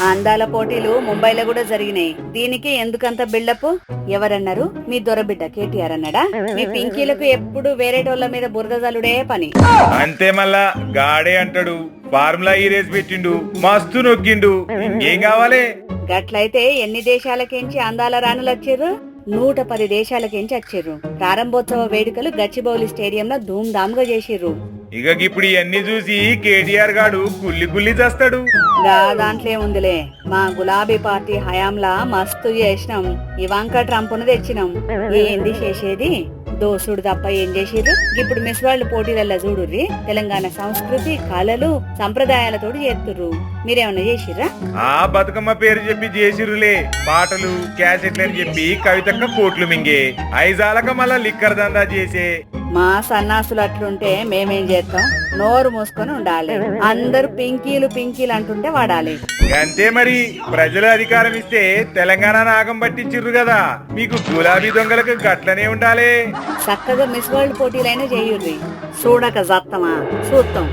అందాల పోటీలు ముంబైలో కూడా జరిగినాయి. దీనికి ఎందుకంత బిల్డప్? ఎవరన్నారు? మీ దొరబిడ్డ కేటీఆర్ అన్నాడా? మీ పింకీలకు ఎప్పుడు వేరేటోళ్ల మీద బురదలుడే పని. అంతే మళ్ళా గాడే అంటాడు, ఫార్ములా ఈ రేస్ పెట్టిండు, మస్తు నొక్కిండు, ఇంకేం కావాలి? గట్లయితే ఎన్ని దేశాలకించి అందాల రాణులు వచ్చిర్రు? 110 దేశాలకించి వచ్చిర్రు. ప్రారంభోత్సవ వేడుకలు గచ్చిబౌలి స్టేడియంలో ధూమ్ గా చేసిర్రు. ఇక ఇప్పుడు ఇవన్నీ చూసి కేటీఆర్ గాడు కుల్లి కుల్లి చేస్తాడు. దాంట్లో ఉందిలే, మా గులాబీ పార్టీ హయాంలా మస్తు చేసినాం. ఇవాంకా ట్రంప్ ను తెచ్చినాం. ఏంది చేసేది? దోసుడు తప్ప ఏం చేసిర్రు? ఇప్పుడు మిస్ వరల్డ్ పోటీలలో చూడుర్రి, తెలంగాణ సంస్కృతి, కళలు, సంప్రదాయాలతోటి చేస్తుర్రు. మీరేమన్నా చేసిర్రా? ఆ బతుకమ్మ పేరు చెప్పి చేసిర్రులే, పాటలు క్యాసెట్లు అని చెప్పి కవితక్క కోట్లు మింగే, ఐజాలక మళ్ళా లిక్కర్ దందా చేసే. మా సన్నాసులు అట్లుంటే మేమేం చేస్తాం? నోరు మూసుకొని ఉండాలి. అందరు పింకీలు అంటుంటే వాడాలి. అంతే మరి, ప్రజలు అధికారం ఇస్తే తెలంగాణ నాగం పట్టించిర్రు కదా, మీకు గులాబీ దొంగలకు గట్లనే ఉండాలి. చక్కగా మిస్ వరల్డ్ పోటీలైనా చేయుర్రి, చూడక జత్తమా చూస్తాం.